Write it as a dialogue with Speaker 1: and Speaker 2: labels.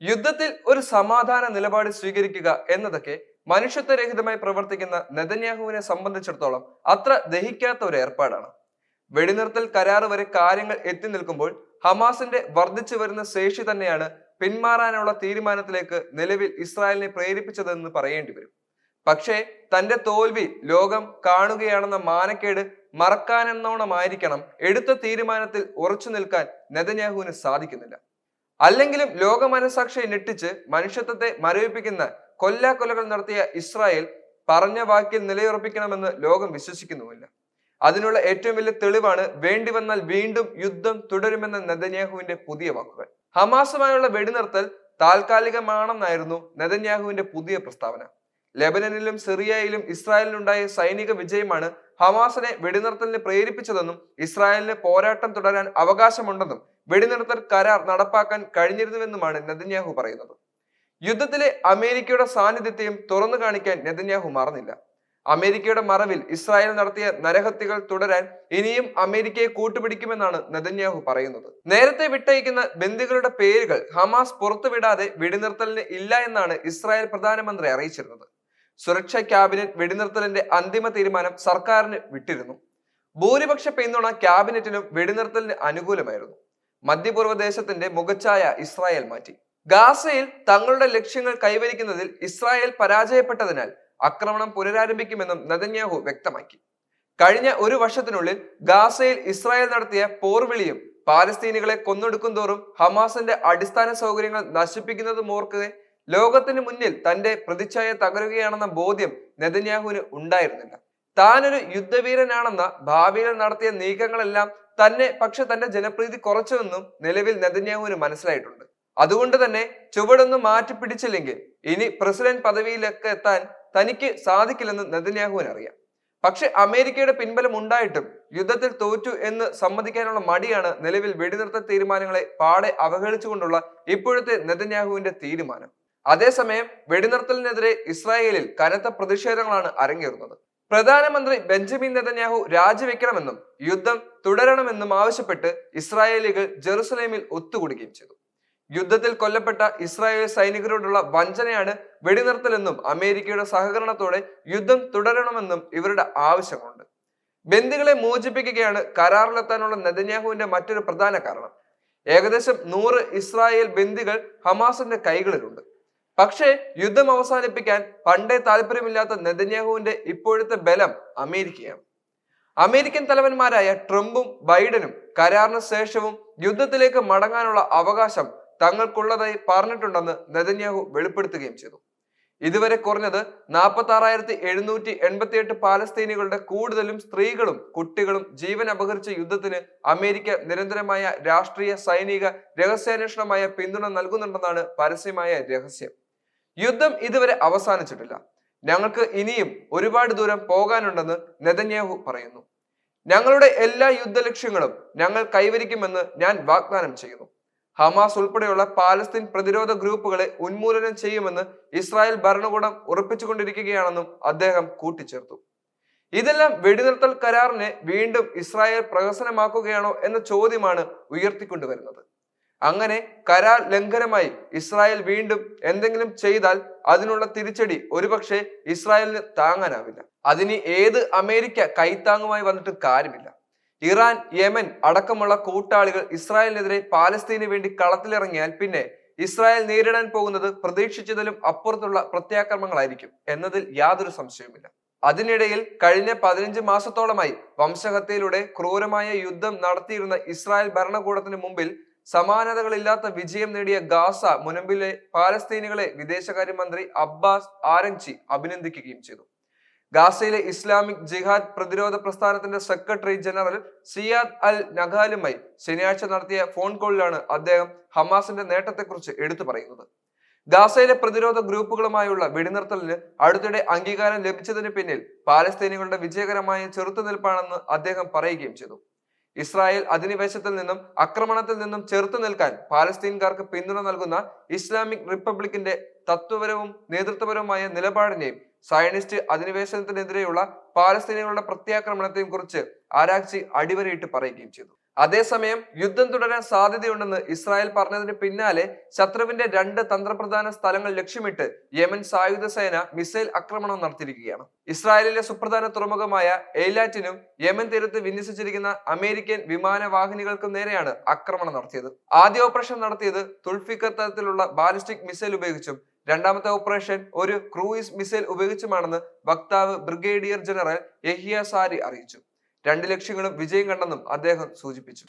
Speaker 1: യുദ്ധത്തിൽ ഒരു സമാധാന നിലപാട് സ്വീകരിക്കുക എന്നതൊക്കെ മനുഷ്യത്വരഹിതമായി പ്രവർത്തിക്കുന്ന നെതന്യാഹുവിനെ സംബന്ധിച്ചിടത്തോളം അത്ര ദഹിക്കാത്ത ഒരു ഏർപ്പാടാണ്. വെടിനിർത്തൽ കരാറ് വരെ കാര്യങ്ങൾ എത്തി നിൽക്കുമ്പോൾ ഹമാസിന്റെ വർദ്ധിച്ചു വരുന്ന ശേഷി തന്നെയാണ് പിന്മാറാനുള്ള തീരുമാനത്തിലേക്ക് നിലവിൽ ഇസ്രായേലിനെ പ്രേരിപ്പിച്ചതെന്ന് പറയേണ്ടി വരും. പക്ഷേ തന്റെ തോൽവി ലോകം കാണുകയാണെന്ന മാനക്കേട് മറക്കാനെന്നോണമായിരിക്കണം എടുത്ത തീരുമാനത്തിൽ ഉറച്ചു നിൽക്കാൻ നെതന്യാഹുവിന് സാധിക്കുന്നില്ല. അല്ലെങ്കിലും ലോക മനസാക്ഷിയെ ഞെട്ടിച്ച് മനുഷ്യത്വത്തെ മരവിപ്പിക്കുന്ന കൊല്ലാക്കൊലകൾ നടത്തിയ ഇസ്രായേൽ പറഞ്ഞ വാക്കിൽ നിലയുറപ്പിക്കണമെന്ന് ലോകം വിശ്വസിക്കുന്നുമില്ല. അതിനുള്ള ഏറ്റവും വലിയ തെളിവാണ് വേണ്ടി വന്നാൽ വീണ്ടും യുദ്ധം തുടരുമെന്ന നെതന്യാഹുവിന്റെ പുതിയ വാക്കുകൾ. ഹമാസുമായുള്ള വെടിനിർത്തൽ താൽക്കാലികമാണെന്നായിരുന്നു നെതന്യാഹുവിന്റെ പുതിയ പ്രസ്താവന. ലെബനനിലും സിറിയയിലും ഇസ്രായേലിനുണ്ടായ സൈനിക വിജയമാണ് ഹമാസിനെ വെടിനിർത്തലിന് പ്രേരിപ്പിച്ചതെന്നും ഇസ്രായേലിന് പോരാട്ടം തുടരാൻ അവകാശമുണ്ടെന്നും വെടിനിർത്തൽ കരാർ നടപ്പാക്കാൻ കഴിഞ്ഞിരുന്നുവെന്നുമാണ് നെതന്യാഹു പറയുന്നത്. യുദ്ധത്തിലെ അമേരിക്കയുടെ സാന്നിധ്യത്തെയും തുറന്നു കാണിക്കാൻ നെതന്യാഹു മറന്നില്ല. അമേരിക്കയുടെ മറവിൽ ഇസ്രായേൽ നടത്തിയ നരഹത്യകൾ തുടരാൻ ഇനിയും അമേരിക്കയെ കൂട്ടുപിടിക്കുമെന്നാണ് നെതന്യാഹു പറയുന്നത്. നേരത്തെ വിട്ടയക്കുന്ന ബന്ദികളുടെ പേരുകൾ ഹമാസ് പുറത്തുവിടാതെ വെടിനിർത്തലിന് ഇല്ല എന്നാണ് ഇസ്രായേൽ പ്രധാനമന്ത്രി അറിയിച്ചിരുന്നത്. സുരക്ഷാ ക്യാബിനറ്റ് വെടിനിർത്തലിന്റെ അന്തിമ തീരുമാനം സർക്കാരിന് വിട്ടിരുന്നു. ഭൂരിപക്ഷ പിന്തുണ ക്യാബിനറ്റിനും വെടിനിർത്തലിന് അനുകൂലമായിരുന്നു. മധ്യപൂർവ്വ ദേശത്തിന്റെ മുഖച്ഛായ ഇസ്രായേൽ മാറ്റി. ഗാസയിൽ തങ്ങളുടെ ലക്ഷ്യങ്ങൾ കൈവരിക്കുന്നതിൽ ഇസ്രായേൽ പരാജയപ്പെട്ടതിനാൽ ആക്രമണം പുനരാരംഭിക്കുമെന്നും നെതന്യാഹു വ്യക്തമാക്കി. കഴിഞ്ഞ ഒരു വർഷത്തിനുള്ളിൽ ഗാസയിൽ ഇസ്രായേൽ നടത്തിയ പോർവിളിയും പാലസ്തീനികളെ കൊന്നൊടുക്കും തോറും ഹമാസിന്റെ അടിസ്ഥാന സൗകര്യങ്ങൾ നശിപ്പിക്കുന്നതും ഓർക്കുക ലോകത്തിന് മുന്നിൽ തന്റെ പ്രതിച്ഛായ തകരുകയാണെന്ന ബോധ്യം നെതന്യാഹുവിന് ഉണ്ടായിരുന്നില്ല. താനൊരു യുദ്ധവീരനാണെന്ന ഭാവിയിൽ നടത്തിയ നീക്കങ്ങളെല്ലാം തന്റെ ജനപ്രീതി കുറച്ചുവെന്നും നിലവിൽ നെതന്യാഹുവിന് മനസ്സിലായിട്ടുണ്ട്. അതുകൊണ്ട് തന്നെ ചുവടൊന്നും മാറ്റി പിടിച്ചില്ലെങ്കിൽ ഇനി പ്രസിഡന്റ് പദവിയിലൊക്കെ എത്താൻ തനിക്ക് സാധിക്കില്ലെന്ന് നെതന്യാഹുവിന് അറിയാം. പക്ഷെ അമേരിക്കയുടെ പിൻബലം ഉണ്ടായിട്ടും യുദ്ധത്തിൽ തോറ്റു എന്ന് സമ്മതിക്കാനുള്ള മടിയാണ് നിലവിൽ വെടിനിർത്തൽ തീരുമാനങ്ങളെ പാടെ അവഹേളിച്ചുകൊണ്ടുള്ള ഇപ്പോഴത്തെ നെതന്യാഹുവിന്റെ തീരുമാനം. അതേസമയം വെടിനിർത്തലിനെതിരെ ഇസ്രായേലിൽ കനത്ത പ്രതിഷേധങ്ങളാണ് അരങ്ങേറുന്നത്. പ്രധാനമന്ത്രി ബെഞ്ചമിൻ നെതന്യാഹു രാജിവെക്കണമെന്നും യുദ്ധം തുടരണമെന്നും ആവശ്യപ്പെട്ട് ഇസ്രായേലികൾ ജെറുസലേമിൽ ഒത്തുകൂടുകയും ചെയ്തു. യുദ്ധത്തിൽ കൊല്ലപ്പെട്ട ഇസ്രായേൽ സൈനികരോടുള്ള വഞ്ചനയാണ് വെടിനിർത്തലെന്നും അമേരിക്കയുടെ സഹകരണത്തോടെ യുദ്ധം തുടരണമെന്നും ഇവരുടെ ആവശ്യമുണ്ട്. ബന്ദികളെ മോചിപ്പിക്കുകയാണ് കരാറിലെത്താനുള്ള നെതന്യാഹുവിന്റെ മറ്റൊരു പ്രധാന കാരണം. ഏകദേശം 100 ഇസ്രായേൽ ബന്ദികൾ ഹമാസിന്റെ കൈകളിലുണ്ട്. പക്ഷേ യുദ്ധം അവസാനിപ്പിക്കാൻ പണ്ടേ താല്പര്യമില്ലാത്ത നെതന്യാഹുവിന്റെ ഇപ്പോഴത്തെ ബലം അമേരിക്കയാണ്. അമേരിക്കൻ തലവന്മാരായ ട്രംപും ബൈഡനും കരാറിന് ശേഷവും യുദ്ധത്തിലേക്ക് മടങ്ങാനുള്ള അവകാശം തങ്ങൾക്കുള്ളതായി പറഞ്ഞിട്ടുണ്ടെന്ന് നെതന്യാഹു വെളിപ്പെടുത്തുകയും ചെയ്തു. ഇതുവരെ കുറഞ്ഞത് 46,788 പാലസ്തീനികളുടെ കൂടുതലും സ്ത്രീകളും കുട്ടികളും ജീവൻ അപഹരിച്ച യുദ്ധത്തിന് അമേരിക്ക നിരന്തരമായ രാഷ്ട്രീയ സൈനിക രഹസ്യാന്വേഷണമായ പിന്തുണ നൽകുന്നുണ്ടെന്നാണ് പരസ്യമായ രഹസ്യം. യുദ്ധം ഇതുവരെ അവസാനിച്ചിട്ടില്ല. ഞങ്ങൾക്ക് ഇനിയും ഒരുപാട് ദൂരം പോകാനുണ്ടെന്ന് നെതന്യാഹു പറയുന്നു. ഞങ്ങളുടെ എല്ലാ യുദ്ധ ലക്ഷ്യങ്ങളും ഞങ്ങൾ കൈവരിക്കുമെന്ന് ഞാൻ വാഗ്ദാനം ചെയ്യുന്നു. ഹമാസ് ഉൾപ്പെടെയുള്ള പാലസ്തീൻ പ്രതിരോധ ഗ്രൂപ്പുകളെ ഉന്മൂലനം ചെയ്യുമെന്ന് ഇസ്രായേൽ ഭരണകൂടം ഉറപ്പിച്ചുകൊണ്ടിരിക്കുകയാണെന്നും അദ്ദേഹം കൂട്ടിച്ചേർത്തു. ഇതെല്ലാം വെടിനിർത്തൽ കരാറിനെ വീണ്ടും ഇസ്രായേൽ പ്രഹസനമാക്കുകയാണോ എന്ന ചോദ്യമാണ് ഉയർത്തിക്കൊണ്ടുവരുന്നത്. അങ്ങനെ കരാർ ലംഘനമായി ഇസ്രായേൽ വീണ്ടും എന്തെങ്കിലും ചെയ്താൽ അതിനുള്ള തിരിച്ചടി ഒരുപക്ഷെ ഇസ്രായേലിന് താങ്ങാനാവില്ല. അതിന് ഏത് അമേരിക്ക കൈത്താങ്ങുമായി വന്നിട്ട് കാര്യമില്ല. ഇറാൻ, യമൻ അടക്കമുള്ള കൂട്ടാളികൾ ഇസ്രായേലിനെതിരെ പാലസ്തീന് വേണ്ടി കളത്തിലിറങ്ങിയാൽ പിന്നെ ഇസ്രായേൽ നേരിടാൻ പോകുന്നത് പ്രതീക്ഷിച്ചതിലും അപ്പുറത്തുള്ള പ്രത്യാക്രമണങ്ങളായിരിക്കും എന്നതിൽ യാതൊരു സംശയവുമില്ല. അതിനിടയിൽ കഴിഞ്ഞ 15 മാസത്തോളമായി വംശഹത്യയിലൂടെ ക്രൂരമായ യുദ്ധം നടത്തിയിരുന്ന ഇസ്രായേൽ ഭരണകൂടത്തിന് മുമ്പിൽ സമാനതകളില്ലാത്ത വിജയം നേടിയ ഗാസ മുനമ്പിലെ പാലസ്തീനികളെ വിദേശകാര്യമന്ത്രി അബ്ബാസ് ആരഗ്ചി അഭിനന്ദിക്കുകയും ചെയ്തു. ഗാസയിലെ ഇസ്ലാമിക് ജിഹാദ് പ്രതിരോധ പ്രസ്ഥാനത്തിന്റെ സെക്രട്ടറി ജനറൽ സിയാദ് അൽ നഖാലുമായി ശനിയാഴ്ച നടത്തിയ ഫോൺ കോളിലാണ് അദ്ദേഹം ഹമാസിന്റെ നേട്ടത്തെക്കുറിച്ച് എടുത്തു പറയുന്നത്. ഗാസയിലെ പ്രതിരോധ ഗ്രൂപ്പുകളുമായുള്ള വെടിനിർത്തലിന് അടുത്തിടെ അംഗീകാരം ലഭിച്ചതിന് പിന്നിൽ പാലസ്തീനികളുടെ വിജയകരമായ ചെറുത്തുനിൽപ്പാണെന്ന് അദ്ദേഹം പറയുകയും ചെയ്തു. ഇസ്രായേൽ അധിനിവേശത്തിൽ നിന്നും ആക്രമണത്തിൽ നിന്നും ചെറുത്തു നിൽക്കാൻ പാലസ്തീൻകാർക്ക് പിന്തുണ നൽകുന്ന ഇസ്ലാമിക് റിപ്പബ്ലിക്കിന്റെ തത്വപരവും നേതൃത്വപരവുമായ നിലപാടിനെയും സയനിസ്റ്റ് അധിനിവേശനത്തിനെതിരെയുള്ള പാലസ്തീനികളുടെ പ്രത്യാക്രമണത്തെയും കുറിച്ച് ആരാഗ്ചി അടിവരയിട്ട് പറയുകയും ചെയ്തു. അതേസമയം യുദ്ധം തുടരാൻ സാധ്യതയുണ്ടെന്ന് ഇസ്രായേൽ പറഞ്ഞതിന് പിന്നാലെ ശത്രുവിന്റെ 2 തന്ത്രപ്രധാന സ്ഥലങ്ങൾ ലക്ഷ്യമിട്ട് യമൻ സായുധ സേന മിസൈൽ ആക്രമണം നടത്തിയിരിക്കുകയാണ്. ഇസ്രായേലിലെ സുപ്രധാന തുറമുഖമായ എയ്ലാറ്റിനും യമൻ തീരത്ത് വിന്യസിച്ചിരിക്കുന്ന അമേരിക്കൻ വിമാനവാഹിനികൾക്കും നേരെയാണ് ആക്രമണം നടത്തിയത്. ആദ്യ ഓപ്പറേഷൻ നടത്തിയത് തുൾഫിക്കർ തരത്തിലുള്ള ബാലിസ്റ്റിക് മിസൈൽ ഉപയോഗിച്ചും രണ്ടാമത്തെ ഓപ്പറേഷൻ ഒരു ക്രൂയിസ് മിസൈൽ ഉപയോഗിച്ചുമാണെന്ന് വക്താവ് ബ്രിഗേഡിയർ ജനറൽ യഹിയ സാരി അറിയിച്ചു. 2 ലക്ഷ്യങ്ങളും വിജയം കണ്ടെന്നും അദ്ദേഹം സൂചിപ്പിച്ചു.